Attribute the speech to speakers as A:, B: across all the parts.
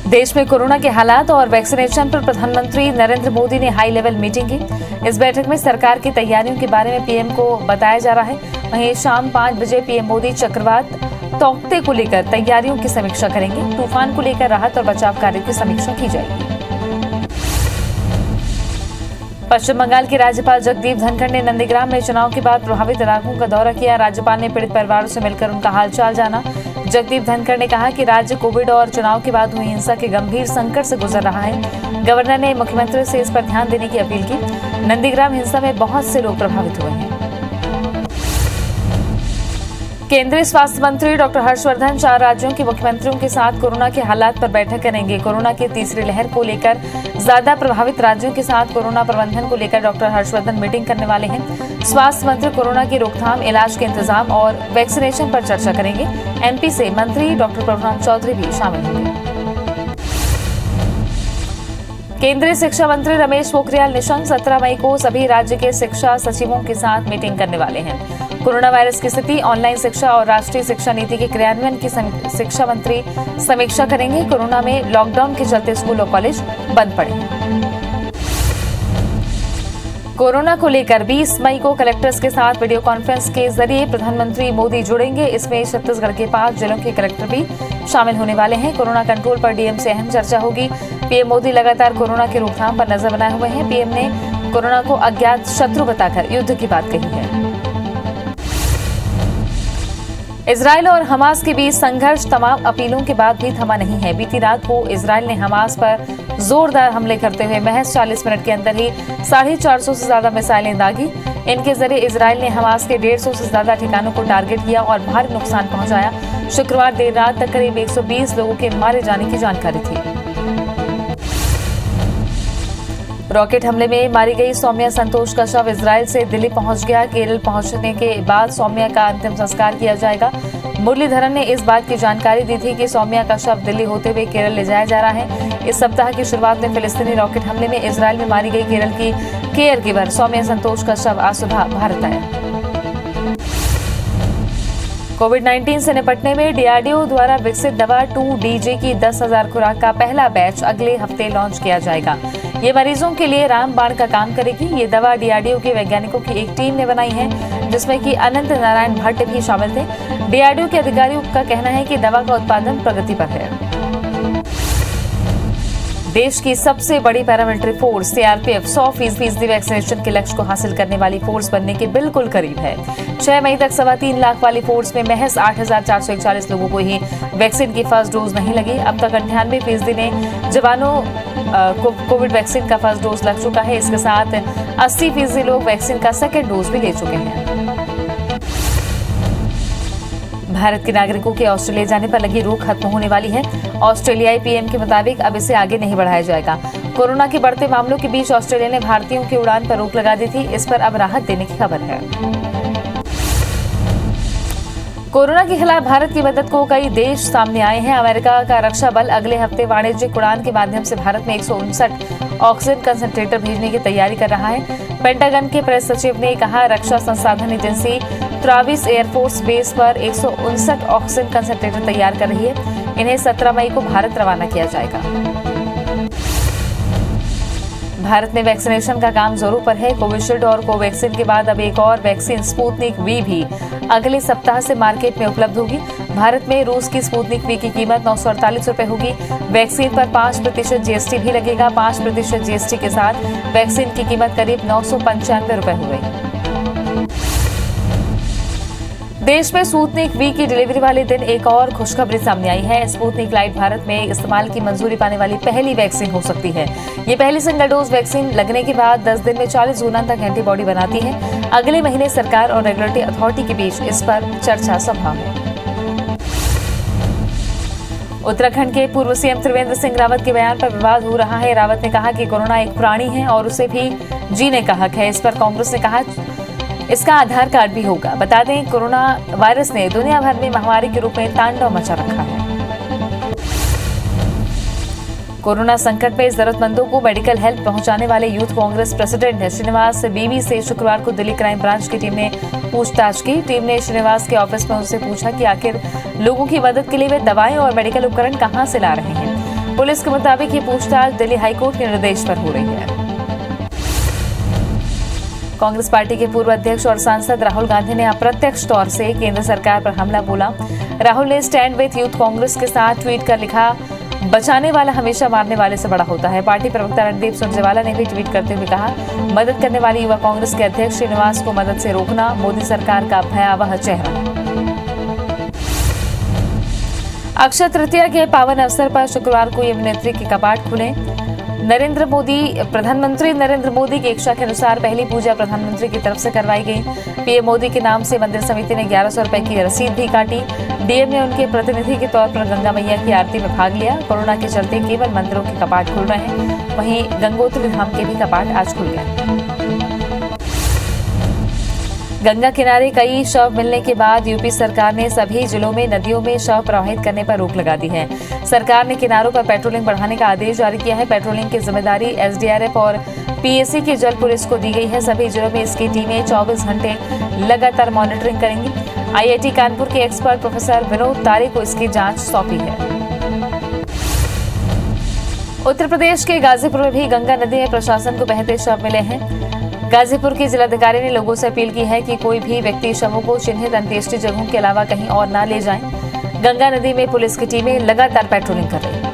A: देश में कोरोना के हालात और वैक्सीनेशन पर प्रधानमंत्री नरेंद्र मोदी ने हाई लेवल मीटिंग की। इस बैठक में सरकार की तैयारियों के बारे में पीएम को बताया जा रहा है। वहीं शाम 5 बजे पीएम मोदी चक्रवात तौकते को लेकर तैयारियों की समीक्षा करेंगे। तूफान को लेकर राहत और बचाव कार्यों की समीक्षा की जाएगी। पश्चिम बंगाल के राज्यपाल जगदीप धनखड़ ने नंदीग्राम में चुनाव के बाद प्रभावित इलाकों का दौरा किया। राज्यपाल ने पीड़ित परिवारों से मिलकर उनका हालचाल जाना। जगदीप धनखड़ ने कहा कि राज्य कोविड और चुनाव के बाद हुई हिंसा के गंभीर संकट से गुजर रहा है। गवर्नर ने मुख्यमंत्री से इस पर ध्यान देने की अपील की। नंदीग्राम हिंसा में बहुत से लोग प्रभावित हुए हैं। केंद्रीय स्वास्थ्य मंत्री डॉक्टर हर्षवर्धन 4 राज्यों के मुख्यमंत्रियों के साथ कोरोना के हालात पर बैठक करेंगे। कोरोना की तीसरी लहर को लेकर ज्यादा प्रभावित राज्यों के साथ कोरोना प्रबंधन को लेकर डॉक्टर हर्षवर्धन मीटिंग करने वाले हैं। स्वास्थ्य मंत्री कोरोना की रोकथाम, इलाज के इंतजाम और वैक्सीनेशन पर चर्चा करेंगे। एमपी से मंत्री डॉक्टर प्रभुराम चौधरी भी शामिल होंगे। केंद्रीय शिक्षा मंत्री रमेश पोखरियाल निशंक 17 मई को सभी राज्य के शिक्षा सचिवों के साथ मीटिंग करने वाले हैं। कोरोना वायरस की स्थिति, ऑनलाइन शिक्षा और राष्ट्रीय शिक्षा नीति के क्रियान्वयन की शिक्षा मंत्री समीक्षा करेंगे। कोरोना में लॉकडाउन के चलते स्कूल और कॉलेज बंद पड़े हैं। कोरोना को लेकर 20 मई को कलेक्टर्स के साथ वीडियो कॉन्फ्रेंस के जरिए प्रधानमंत्री मोदी जुड़ेंगे। इसमें छत्तीसगढ़ के 5 जिलों के कलेक्टर भी शामिल होने वाले हैं। कोरोना कंट्रोल पर डीएम से अहम चर्चा होगी। पीएम मोदी लगातार कोरोना की रोकथाम पर नजर बनाए हुए हैं। पीएम ने कोरोना को अज्ञात शत्रु बताकर युद्ध की बात कही है। इजरायल और हमास के बीच संघर्ष तमाम अपीलों के बाद भी थमा नहीं है। बीती रात को इजरायल ने हमास पर जोरदार हमले करते हुए महज 40 मिनट के अंदर ही 450 से ज्यादा मिसाइलें दागी। इनके जरिए इजरायल ने हमास के 150 से ज्यादा ठिकानों को टारगेट किया और भारी नुकसान पहुंचाया। शुक्रवार देर रात तक करीब 120 लोगों के मारे जाने की जानकारी थी। रॉकेट हमले में मारी गई सौम्या संतोष का शव इजरायल से दिल्ली पहुंच गया। केरल पहुंचने के बाद सौम्या का अंतिम संस्कार किया जाएगा। मुरलीधरन ने इस बात की जानकारी दी थी कि सौम्या का शव दिल्ली होते हुए केरल ले जाया जा रहा है। इस सप्ताह की शुरुआत में फिलिस्तीनी रॉकेट हमले में इजरायल में मारी गई केरल की केयर गिवर सौम्या संतोष का शव आज सुबह भारत आया। कोविड-19 से निपटने में डीआरडीओ द्वारा विकसित दवा 2DG की 10,000 खुराक का पहला बैच अगले हफ्ते लॉन्च किया जाएगा। ये मरीजों के लिए रामबाण का काम करेगी। ये दवा डीआरडीओ के वैज्ञानिकों की एक टीम ने बनाई है, जिसमें कि अनंत नारायण भट्ट भी शामिल थे। डीआरडीओ के अधिकारियों का कहना है कि दवा का उत्पादन प्रगति पर है। देश की सबसे बड़ी पैरामिलिट्री फोर्स सीआरपीएफ 100% वैक्सीनेशन के लक्ष्य को हासिल करने वाली फोर्स बनने के बिल्कुल करीब है। 6 मई तक 3.25 लाख वाली फोर्स में महज 8,441 लोगों को ही वैक्सीन की फर्स्ट डोज नहीं लगी। अब तक 98% ने जवानों को कोविड वैक्सीन का फर्स्ट डोज लग चुका है। इसके साथ 80% लोग वैक्सीन का सेकेंड डोज भी ले चुके हैं। भारत के नागरिकों के ऑस्ट्रेलिया जाने पर लगी रोक खत्म होने वाली है। ऑस्ट्रेलियाई पीएम के मुताबिक अब इसे आगे नहीं बढ़ाया जाएगा। कोरोना के बढ़ते मामलों के बीच ऑस्ट्रेलिया ने भारतीयों की उड़ान पर रोक लगा दी थी। इस पर अब राहत देने की खबर है। कोरोना के खिलाफ भारत की मदद को कई देश सामने आए हैं। अमेरिका का रक्षा बल अगले हफ्ते वाणिज्यिक उड़ान के माध्यम से भारत में 159 ऑक्सीजन कंसंट्रेटर भेजने की तैयारी कर रहा है। पेंटागन के प्रेस सचिव ने कहा, रक्षा संसाधन एजेंसी ट्राविस एयरफोर्स बेस पर 159 ऑक्सीजन कंसंट्रेटर तैयार कर रही है। इन्हें 17 मई को भारत रवाना किया जाएगा। भारत में वैक्सीनेशन का काम जोरों पर है। कोविशील्ड और कोवैक्सीन के बाद अब एक और वैक्सीन स्पुतनिक वी भी अगले सप्ताह से मार्केट में उपलब्ध होगी। भारत में रूस की स्पुतनिक वी की कीमत 948 रुपए होगी। वैक्सीन पर 5% जीएसटी भी लगेगा। 5% जीएसटी के साथ वैक्सीन की कीमत करीब 995 रुपए हो गई। देश में स्पुतनिक वी की डिलीवरी वाले दिन एक और खुशखबरी सामने आई है। स्पुतनिक लाइट भारत में इस्तेमाल की मंजूरी पाने वाली पहली वैक्सीन हो सकती है। ये पहली सिंगल डोज वैक्सीन लगने के बाद 10 दिन में 40 गुना तक एंटीबॉडी बनाती है। अगले महीने सरकार और रेगुलेटरी अथॉरिटी के बीच इस पर चर्चा संभव है। उत्तराखंड के पूर्व सीएम त्रिवेंद्र सिंह रावत के बयान पर विवाद हो रहा है। रावत ने कहा कि कोरोना एक प्राणी है और उसे भी जीने का हक है। इस पर कांग्रेस ने कहा इसका आधार कार्ड भी होगा। बता दें, कोरोना वायरस ने दुनिया भर में महामारी के रूप में तांडव मचा रखा है। कोरोना संकट में जरूरतमंदों को मेडिकल हेल्प पहुंचाने वाले यूथ कांग्रेस प्रेसिडेंट श्रीनिवास बीवी से शुक्रवार को दिल्ली क्राइम ब्रांच की टीम ने पूछताछ की। टीम ने श्रीनिवास के ऑफिस में उनसे पूछा कि आखिर लोगों की मदद के लिए वे दवाएं और मेडिकल उपकरण कहां से ला रहे हैं। पुलिस के मुताबिक ये पूछताछ दिल्ली हाईकोर्ट के निर्देश पर हो रही है। कांग्रेस पार्टी के पूर्व अध्यक्ष और सांसद राहुल गांधी ने अप्रत्यक्ष तौर से केंद्र सरकार पर हमला बोला। राहुल ने स्टैंड विद यूथ कांग्रेस के साथ ट्वीट कर लिखा, बचाने वाला हमेशा मारने वाले से बड़ा होता है। पार्टी प्रवक्ता रणदीप सुरजेवाला ने भी ट्वीट करते हुए कहा, मदद करने वाली युवा कांग्रेस के अध्यक्ष श्रीनिवास को मदद से रोकना मोदी सरकार का भयावह चेहरा। अक्षय तृतीया के पावन अवसर पर शुक्रवार को यमुनोत्री के कपाट खुले। प्रधानमंत्री नरेंद्र मोदी की इच्छा के अनुसार पहली पूजा प्रधानमंत्री की तरफ से करवाई गई। पीएम मोदी के नाम से मंदिर समिति ने 1100 रुपए की रसीद भी काटी। डीएम ने उनके प्रतिनिधि के तौर पर गंगा मैया की आरती में भाग लिया। कोरोना के चलते केवल मंदिरों के कपाट खुल रहे हैं, वहीं गंगोत्री धाम के भी कपाट आज खुल गए। गंगा किनारे कई शव मिलने के बाद यूपी सरकार ने सभी जिलों में नदियों में शव प्रवाहित करने पर रोक लगा दी है। सरकार ने किनारों पर पेट्रोलिंग बढ़ाने का आदेश जारी किया है। पेट्रोलिंग की जिम्मेदारी एसडीआरएफ और पीएसी की जल पुलिस को दी गई है। सभी जिलों में इसकी टीमें 24 घंटे लगातार मॉनिटरिंग करेंगी। आईआईटी कानपुर के एक्सपर्ट प्रोफेसर विनोद तारे को इसकी जांच सौंपी है। उत्तर प्रदेश के गाजीपुर में भी गंगा नदी में प्रशासन को बहते शव मिले हैं। गाजीपुर के जिलाधिकारी ने लोगों से अपील की है कि कोई भी व्यक्ति शवों को चिन्हित अंत्येष्टि जगहों के अलावा कहीं और न ले जाएं। गंगा नदी में पुलिस की टीमें लगातार पेट्रोलिंग कर रही हैं।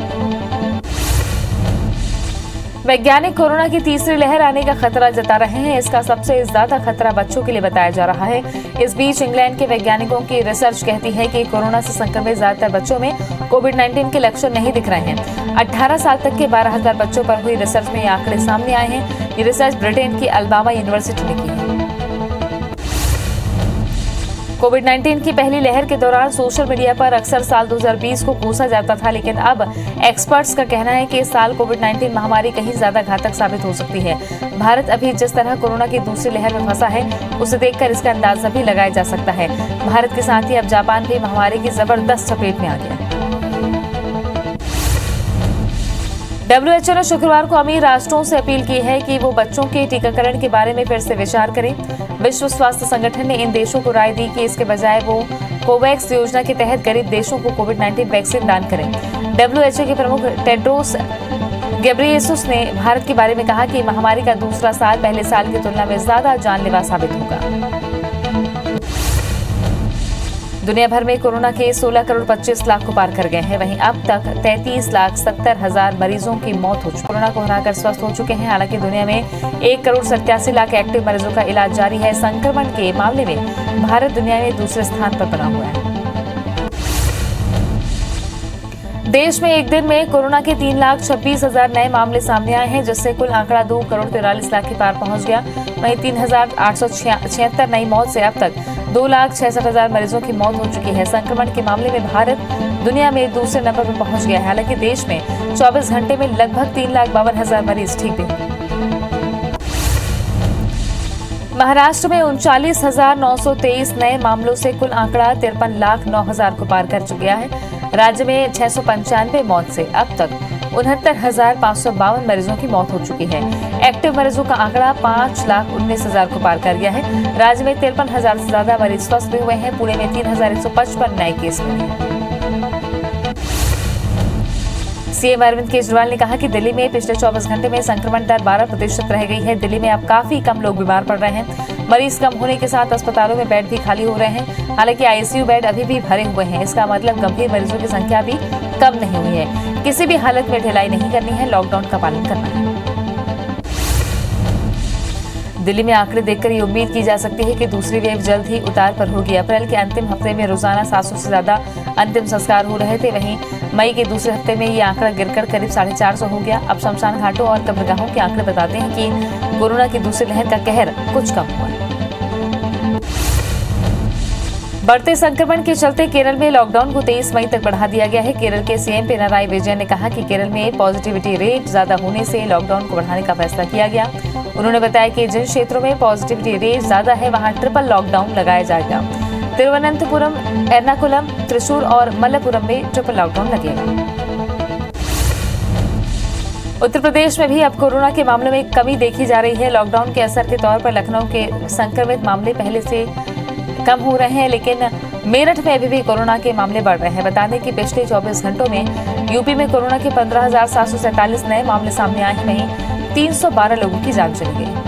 A: वैज्ञानिक कोरोना की तीसरी लहर आने का खतरा जता रहे हैं। इसका सबसे ज्यादा खतरा बच्चों के लिए बताया जा रहा है। इस बीच इंग्लैंड के वैज्ञानिकों की रिसर्च कहती है कि कोरोना से संक्रमित ज्यादातर बच्चों में कोविड-19 के लक्षण नहीं दिख रहे हैं। 18 साल तक के 12,000 बच्चों पर हुई रिसर्च में ये आंकड़े सामने आए हैं। ये रिसर्च ब्रिटेन की अल्बामा यूनिवर्सिटी ने की है। कोविड-19 की पहली लहर के दौरान सोशल मीडिया पर अक्सर साल 2020 को कोसा जाता था, लेकिन अब एक्सपर्ट्स का कहना है कि इस साल कोविड-19 महामारी कहीं ज्यादा घातक साबित हो सकती है। भारत अभी जिस तरह कोरोना की दूसरी लहर में फंसा है, उसे देखकर इसका अंदाजा भी लगाया जा सकता है। भारत के साथ ही अब जापान भी महामारी की जबरदस्त चपेट में आ गया है। WHO ने शुक्रवार को अमीर राष्ट्रों से अपील की है कि वो बच्चों के टीकाकरण के बारे में फिर से विचार करें। विश्व स्वास्थ्य संगठन ने इन देशों को राय दी कि इसके बजाय वो कोवैक्स योजना के तहत गरीब देशों को कोविड-19 वैक्सीन दान करें। WHO के प्रमुख टेड्रोस घेब्रेयेसुस ने भारत के बारे में कहा कि महामारी का दूसरा साल पहले साल की तुलना में ज्यादा जानलेवा साबित होगा। दुनिया भर में कोरोना के 16 करोड़ 25 लाख को पार कर गए हैं। वहीं अब तक 33,70,000 मरीजों की मौत हो चुकी है। कोरोना को हराकर स्वस्थ हो चुके हैं। हालांकि दुनिया में 1 करोड़ 87 लाख एक्टिव मरीजों का इलाज जारी है। संक्रमण के मामले में भारत दुनिया में दूसरे स्थान पर बना हुआ है। देश में एक दिन में कोरोना के 3,26,000 नए मामले सामने आए हैं, जिससे कुल आंकड़ा 2 करोड़ 43 लाख के पार पहुंच गया। वहीं 3,876 नई मौत से अब तक 2,66,000 मरीजों की मौत हो चुकी है। संक्रमण के मामले में भारत दुनिया में दूसरे नंबर पर पहुंच गया है। हालांकि देश में 24 घंटे में लगभग 3,52,000 मरीज ठीक भी हुए। महाराष्ट्र में 39,923 नए मामलों से कुल आंकड़ा 53,09,000 को पार कर गया है। राज्य में 695 मौत से अब तक 69,552 मरीजों की मौत हो चुकी है। एक्टिव मरीजों का आंकड़ा 5,19,000 को पार कर गया है। राज्य में 53,000 से ज्यादा मरीज स्वस्थ भी हुए हैं। पुणे में 3,155 नए केस मिले हैं। सीएम अरविंद केजरीवाल ने कहा कि दिल्ली में पिछले 24 घंटे में संक्रमण दर 12% रह गई है। दिल्ली में अब काफी कम लोग बीमार पड़ रहे हैं। मरीज कम होने के साथ अस्पतालों में बेड भी खाली हो रहे हैं। हालांकि आईसीयू बेड अभी भी भरे हुए हैं। इसका मतलब गंभीर मरीजों की संख्या भी कम नहीं हुई है। किसी भी हालत में ढिलाई नहीं करनी है, लॉकडाउन का पालन करना है। दिल्ली में आंकड़े देखकर ये उम्मीद की जा सकती है कि दूसरी वेव जल्द ही उतार पर होगी। अप्रैल के अंतिम हफ्ते में रोजाना 700 से ज्यादा अंतिम संस्कार हो रहे थे। वहीं मई के दूसरे हफ्ते में ये आंकड़ा गिरकर करीब 450 हो गया। अब शमशान घाटों और कब्रगाहों के आंकड़े बताते हैं कि कोरोना की दूसरी लहर का कहर कुछ कम हुआ। बढ़ते संक्रमण के चलते केरल में लॉकडाउन को 23 मई तक बढ़ा दिया गया है। केरल के सीएम पिनाराई विजयन ने कहा कि केरल में पॉजिटिविटी रेट ज्यादा होने से लॉकडाउन को बढ़ाने का फैसला किया गया। उन्होंने बताया कि जिन क्षेत्रों में पॉजिटिविटी रेट ज्यादा है, वहां ट्रिपल लॉकडाउन लगाया जाएगा। तिरुवनंतपुरम, एर्नाकुलम, त्रिशूर और मलप्पुरम में ट्रिपल लॉकडाउन लगेगा। उत्तर प्रदेश में भी अब कोरोना के मामलों में कमी देखी जा रही है। लॉकडाउन के असर के तौर पर लखनऊ के संक्रमित मामले पहले से कम हो रहे हैं, लेकिन मेरठ में अभी भी कोरोना के मामले बढ़ रहे हैं। बता दें कि पिछले 24 घंटों में यूपी में कोरोना के 15,747 नए मामले सामने आए हैं, वहीं 312 लोगों की जान चली गई।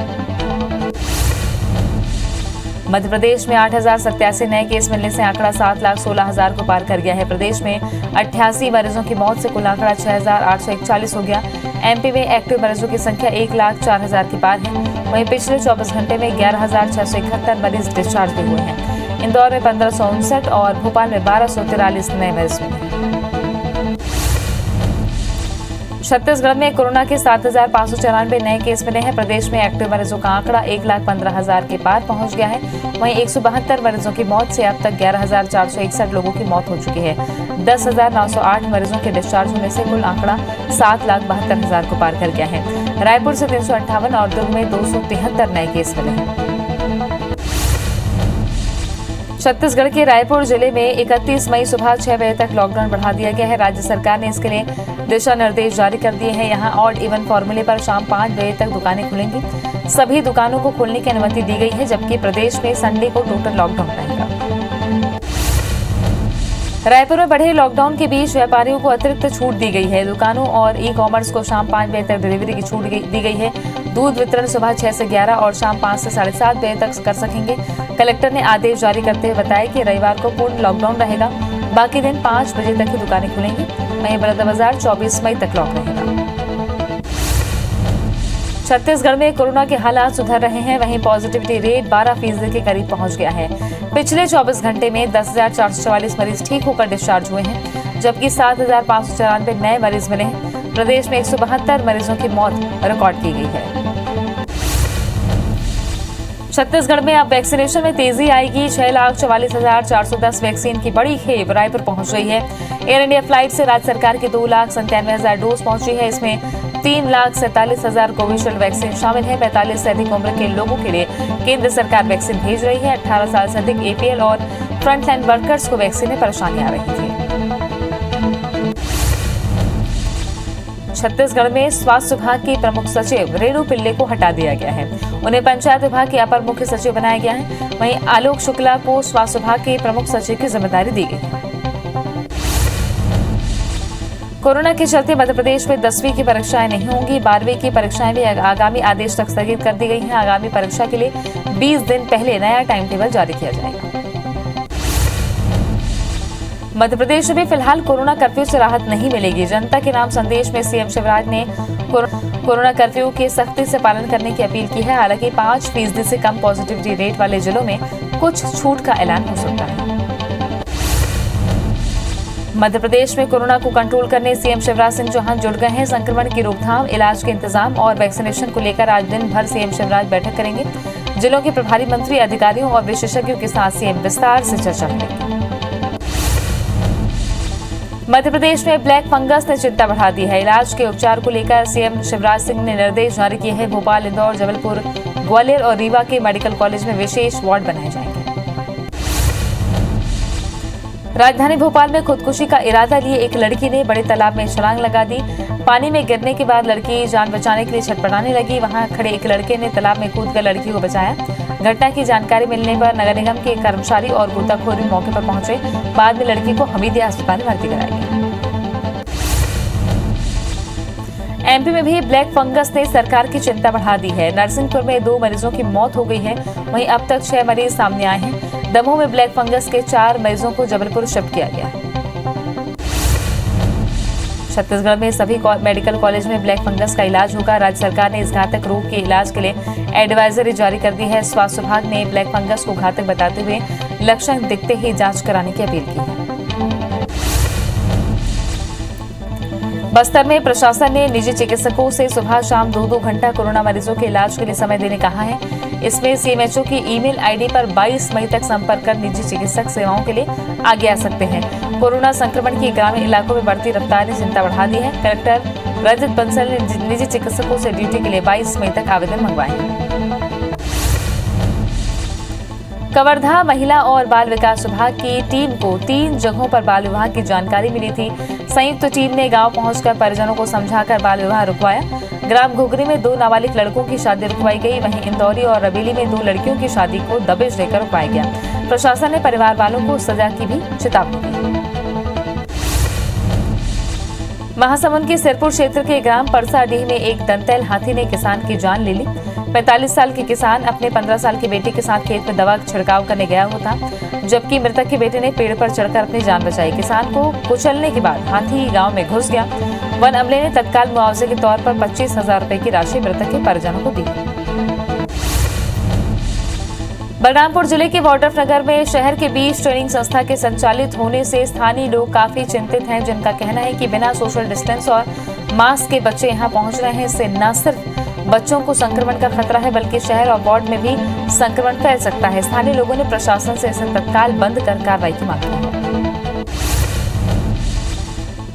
A: मध्य प्रदेश में 8,087 नए केस मिलने से आंकड़ा 7,16,000 को पार कर गया है। प्रदेश में 88 मरीजों की मौत से कुल आंकड़ा 6,841 हो गया। एमपी में एक्टिव मरीजों की संख्या 1,04,000 के पार है। वहीं पिछले 24 घंटे में 11,671 मरीज डिस्चार्ज भी हुए हैं। इंदौर में 1,559 और भोपाल में 1,243 नए मरीज मिले हैं। छत्तीसगढ़ में कोरोना के 7,594 नए केस मिले हैं। प्रदेश में एक्टिव मरीजों का आंकड़ा 1,15,000 के पार पहुंच गया है। वहीं 172 मरीजों की मौत से अब तक 11,461 लोगों की मौत हो चुकी है। 10,908 मरीजों के डिस्चार्ज होने से कुल आंकड़ा 7,72,000 को पार कर गया है। रायपुर से 358 और दुर्ग में 273 नए केस मिले हैं। छत्तीसगढ़ के रायपुर जिले में 31 मई सुबह 6 बजे तक लॉकडाउन बढ़ा दिया गया है। राज्य सरकार ने इसके लिए दिशा निर्देश जारी कर दिए हैं। यहां ऑड इवन फॉर्मूले पर शाम 5 बजे तक दुकानें खुलेंगी। सभी दुकानों को खोलने की अनुमति दी गई है, जबकि प्रदेश में संडे को टोटल लॉकडाउन रहेगा। रायपुर में बढ़े लॉकडाउन के बीच व्यापारियों को अतिरिक्त छूट दी गई है। दुकानों और ई कॉमर्स को शाम 5 बजे तक डिलीवरी की छूट दी गई है। दूध वितरण सुबह 6 से 11 और शाम 5 से 7:30 बजे तक कर सकेंगे। कलेक्टर ने आदेश जारी करते हुए बताया कि रविवार को पूर्ण लॉकडाउन रहेगा। बाकी दिन 5 बजे तक ही दुकानें खुलेंगी। वहीं बलौदाबाजार 24 मई तक लॉक रहेगा। छत्तीसगढ़ में कोरोना के हालात सुधर रहे हैं। वहीं पॉजिटिविटी रेट 12% के करीब पहुंच गया है। पिछले 24 घंटे में 10,444 मरीज ठीक होकर डिस्चार्ज हुए हैं, जबकि 7,594 नए मरीज मिले हैं। प्रदेश में 172 मरीजों की मौत रिकॉर्ड की गई है। छत्तीसगढ़ में अब वैक्सीनेशन में तेजी आएगी। 6,44,410 वैक्सीन की बड़ी खेप रायपुर पहुंच रही है। एयर इंडिया फ्लाइट से राज्य सरकार के 2,97,000 डोज पहुंची है। इसमें 3,47,000 कोविशील्ड वैक्सीन शामिल है। 45 से अधिक उम्र के लोगों के लिए केंद्र सरकार वैक्सीन भेज रही है। 18 साल से अधिक एपीएल और फ्रंटलाइन वर्कर्स को वैक्सीन में परेशानी आ रही थी। छत्तीसगढ़ में स्वास्थ्य विभाग के प्रमुख सचिव रेणु पिल्ले को हटा दिया गया है। उन्हें पंचायत विभाग के अपर मुख्य सचिव बनाया गया है। वहीं आलोक शुक्ला को स्वास्थ्य विभाग के प्रमुख सचिव की जिम्मेदारी दी गई है। कोरोना के चलते मध्य प्रदेश में 10वीं की परीक्षाएं नहीं होंगी। 12वीं की परीक्षाएं भी आगामी आदेश तक स्थगित कर दी गई हैं। आगामी परीक्षा के लिए 20 दिन पहले नया टाइम टेबल जारी किया जाएगा। मध्य प्रदेश में फिलहाल कोरोना कर्फ्यू से राहत नहीं मिलेगी। जनता के नाम संदेश में सीएम शिवराज ने कोरोना कर्फ्यू के सख्ती से पालन करने की अपील की है। हालांकि 5% से कम पॉजिटिविटी रेट वाले जिलों में कुछ छूट का ऐलान हो सकता है। मध्य प्रदेश में कोरोना को कंट्रोल करने सीएम शिवराज सिंह चौहान जुट गए हैं। संक्रमण की रोकथाम, इलाज के इंतजाम और वैक्सीनेशन को लेकर आज दिन भर सीएम शिवराज बैठक करेंगे। जिलों के प्रभारी मंत्री, अधिकारियों और विशेषज्ञों के साथ सीएम विस्तार से चर्चा करेंगे। मध्य प्रदेश में ब्लैक फंगस ने चिंता बढ़ा दी है। इलाज के उपचार को लेकर सीएम शिवराज सिंह ने निर्देश जारी किए हैं। भोपाल, इंदौर, जबलपुर, ग्वालियर और रीवा के मेडिकल कॉलेज में विशेष वार्ड बनाए जाएंगे। राजधानी भोपाल में खुदकुशी का इरादा लिए एक लड़की ने बड़े तालाब में छलांग लगा दी। पानी में गिरने के बाद लड़की जान बचाने के लिए छटपटाने लगी। वहां खड़े एक लड़के ने तालाब में कूदकर लड़की को बचाया। घटना की जानकारी मिलने पर नगर निगम के कर्मचारी और गोताखोर भी मौके पर पहुंचे। बाद में लड़की को हमीदिया अस्पताल में भर्ती कराया गया। एमपी में भी ब्लैक फंगस ने सरकार की चिंता बढ़ा दी है। नरसिंहपुर में 2 मरीजों की मौत हो गई है। वहीं अब तक 6 मरीज सामने आए हैं। दमोह में ब्लैक फंगस के 4 मरीजों को जबलपुर शिफ्ट किया गया है। छत्तीसगढ़ में सभी मेडिकल कॉलेज में ब्लैक फंगस का इलाज होगा। राज्य सरकार ने इस घातक रोग के इलाज के लिए एडवाइजरी जारी कर दी है। स्वास्थ्य विभाग ने ब्लैक फंगस को घातक बताते हुए लक्षण दिखते ही जांच कराने की अपील की है। बस्तर में प्रशासन ने निजी चिकित्सकों से सुबह शाम 2-2 घंटा कोरोना मरीजों के इलाज के लिए समय देने कहा है। इसमें सीएमएचओ की ईमेल आईडी पर 22 मई तक संपर्क कर निजी चिकित्सक सेवाओं के लिए आगे आ सकते हैं। कोरोना संक्रमण की ग्रामीण इलाकों में बढ़ती रफ्तार ने चिंता बढ़ा दी है। कलेक्टर रजत बंसल ने निजी चिकित्सकों से ड्यूटी के लिए 22 मई तक आवेदन मंगवाए हैं। कवर्धा महिला और बाल विकास विभाग की टीम को 3 जगहों पर बाल विवाह की जानकारी मिली थी। संयुक्त टीम ने गांव पहुंचकर परिजनों को समझाकर बाल विवाह रुकवाया। ग्राम घुघरी में 2 नाबालिग लड़कों की शादी रुकवाई गई। वहीं इंदौरी और रबेली में 2 लड़कियों की शादी को दबिश देकर रुकवाया गया। प्रशासन ने परिवार वालों को सजा की भी चेतावनी दी। महासमुंद के सिरपुर क्षेत्र के ग्राम परसाडीह में एक दंतैल हाथी ने किसान की जान ले ली। 45 साल के किसान अपने 15 साल की बेटी के साथ खेत में दवा छिड़काव करने गया हुआ था, जबकि मृतक के बेटे ने पेड़ पर चढ़कर अपनी जान बचाई। किसान को कुचलने के बाद हाथी गांव में घुस गया। वन अमले ने तत्काल मुआवजे के तौर पर 25,000 रुपए की राशि मृतक के परिजनों को दी। बलरामपुर जिले के वाड्रफनगर में शहर के बीच ट्रेनिंग संस्था के संचालित होने से स्थानीय लोग काफी चिंतित हैं, जिनका कहना है कि बिना सोशल डिस्टेंस और मास्क के बच्चे यहां पहुंच रहे हैं। इससे न सिर्फ बच्चों को संक्रमण का खतरा है, बल्कि शहर और वार्ड में भी संक्रमण फैल सकता है। स्थानीय लोगों ने प्रशासन से इसे तत्काल बंद कर कार्रवाई की मांग की है।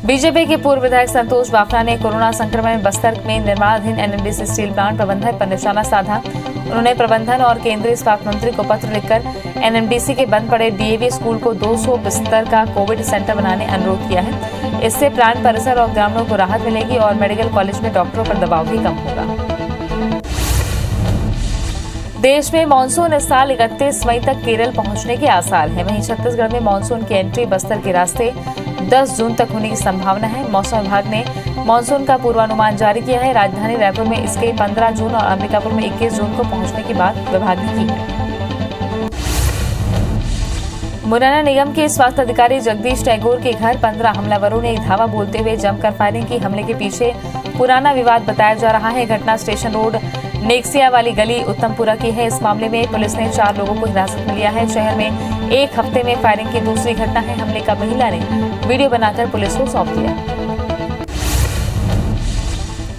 A: बीजेपी के पूर्व विधायक संतोष बाफना ने कोरोना संक्रमण में बस्तर में निर्माणाधीन एनएमडीसी स्टील प्लांट प्रबंधक पर निशाना साधा। उन्होंने प्रबंधन और केंद्रीय इस्पात मंत्री को पत्र लिखकर एनएमडीसी के बंद पड़े डीएवी स्कूल को 200 बिस्तर का कोविड सेंटर बनाने अनुरोध किया है। इससे प्लांट परिसर और ग्रामीणों को राहत मिलेगी और मेडिकल कॉलेज में डॉक्टरों पर दबाव भी कम होगा। देश में मानसून इस साल 31 मई तक केरल पहुंचने के आसार हैं। वहीं छत्तीसगढ़ में मानसून की एंट्री बस्तर के रास्ते 10 जून तक होने की संभावना है। मौसम विभाग ने मानसून का पूर्वानुमान जारी किया है। राजधानी रायपुर में इसके 15 जून और अंबिकापुर में 21 जून को पहुंचने की बात विभाग ने की है। मुरैना निगम के स्वास्थ्य अधिकारी जगदीश टैगोर के घर 15 हमलावरों ने धावा बोलते हुए जमकर फायरिंग की। हमले के पीछे पुराना विवाद बताया जा रहा है। घटना स्टेशन रोड नेक्सिया वाली गली उत्तमपुरा की है। इस मामले में पुलिस ने 4 लोगों को हिरासत में लिया है। शहर में एक हफ्ते में फायरिंग की दूसरी घटना है। हमले का महिला ने वीडियो बनाकर पुलिस को सौंप दिया।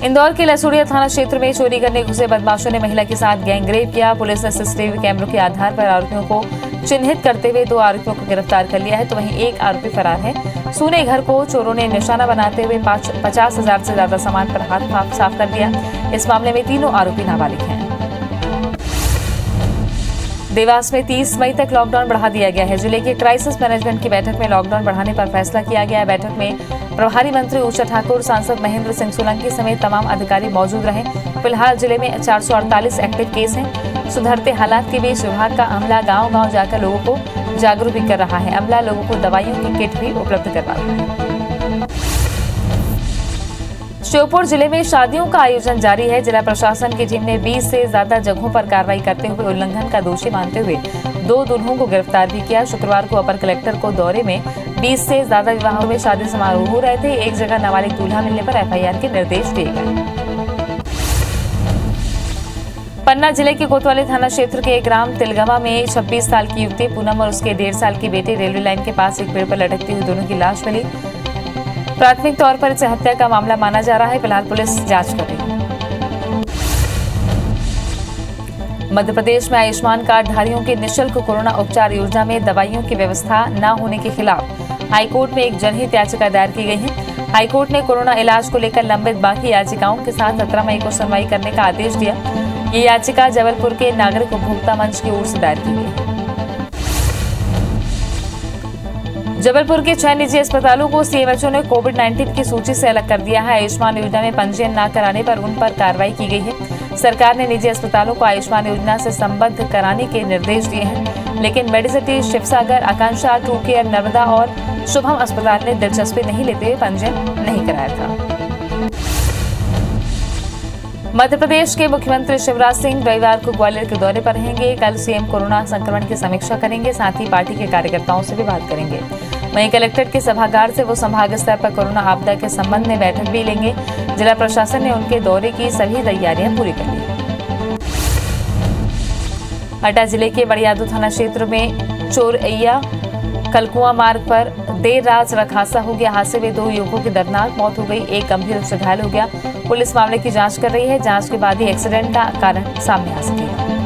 A: इंदौर के लसूड़िया थाना क्षेत्र में चोरी करने घुसे बदमाशों ने महिला के साथ गैंगरेप किया। पुलिस ने सीसीटीवी कैमरों के आधार पर आरोपियों को चिन्हित करते हुए 2 आरोपियों को गिरफ्तार कर लिया है, तो वहीं एक आरोपी फरार है। सूने घर को चोरों ने निशाना बनाते हुए 50,000 से ज्यादा सामान पर हाथ साफ कर दिया। इस मामले में तीनों आरोपी नाबालिग हैं। देवास में 30 मई तक लॉकडाउन बढ़ा दिया गया है। जिले के क्राइसिस मैनेजमेंट की बैठक में लॉकडाउन बढ़ाने पर फैसला किया गया है। बैठक में प्रभारी मंत्री ऊषा ठाकुर, सांसद महेंद्र सिंह सोलंकी समेत तमाम अधिकारी मौजूद रहे। फिलहाल जिले में 448 एक्टिव केस हैं। सुधरते हालात के बीच विभाग का अमला गांव-गांव जाकर लोगों को जागरूक भी कर रहा है। अमला लोगों को दवाइयों की किट भी उपलब्ध करवा रहा है। श्योपुर जिले में शादियों का आयोजन जारी है। जिला प्रशासन की टीम ने 20 से ज्यादा जगहों पर कार्रवाई करते हुए उल्लंघन का दोषी मानते हुए 2 दुल्हों को गिरफ्तार भी किया। शुक्रवार को अपर कलेक्टर को दौरे में 20 से ज्यादा विवाहों में शादी समारोह हो रहे थे। एक जगह नाबालिग दूल्हा मिलने पर एफआईआर के निर्देश दिए गए। पन्ना जिले के कोतवाली थाना क्षेत्र के ग्राम तिलगवा में 26 साल की युवती पूनम और उसके 1.5 साल की बेटी रेलवे लाइन के पास एक पेड़ पर लटकती हुई दोनों की लाश मिली। प्राथमिक तौर पर इसे हत्या का मामला माना जा रहा है। फिलहाल पुलिस जांच कर रही है। मध्य प्रदेश में आयुष्मान कार्ड धारियों की निःशुल्क कोरोना उपचार योजना में दवाइयों की व्यवस्था न होने के खिलाफ हाईकोर्ट में एक जनहित याचिका दायर की गई है। हाईकोर्ट ने कोरोना इलाज को लेकर लंबित बाकी याचिकाओं के साथ 17 मई को सुनवाई करने का आदेश दिया। ये याचिका जबलपुर के नागरिक उपभोक्ता मंच की ओर से दायर की गई। जबलपुर के 6 निजी अस्पतालों को सीएमएचओ ने कोविड-19 की सूची से अलग कर दिया है। आयुष्मान योजना में पंजीयन न कराने पर उन पर कार्रवाई की गई है। सरकार ने निजी अस्पतालों को आयुष्मान योजना से संबद्ध कराने के निर्देश दिए हैं, लेकिन मेडिसिटी, शिवसागर, आकांक्षा, ट्रू केयर, नर्मदा और शुभम अस्पताल ने दिलचस्पी नहीं लेते हुए पंजीयन नहीं कराया था। मध्य प्रदेश के मुख्यमंत्री शिवराज सिंह रविवार को ग्वालियर के दौरे पर रहेंगे। कल सीएम कोरोना संक्रमण की समीक्षा करेंगे, साथ ही पार्टी के कार्यकर्ताओं से भी बात करेंगे। वहीं कलेक्ट्रेट के सभागार से वो संभाग स्तर पर कोरोना आपदा के संबंध में बैठक भी लेंगे। जिला प्रशासन ने उनके दौरे की सभी तैयारियां पूरी कर ली। हटा जिले के बड़ियादू थाना क्षेत्र में चोरैया कलकुआ मार्ग पर देर रात सड़क हादसा हो गया। हादसे में 2 युवकों की दर्दनाक मौत हो गई, एक गंभीर रूप से घायल हो गया। पुलिस मामले की जांच कर रही है। जांच के बाद ही एक्सीडेंट का कारण सामने आ सकेगा।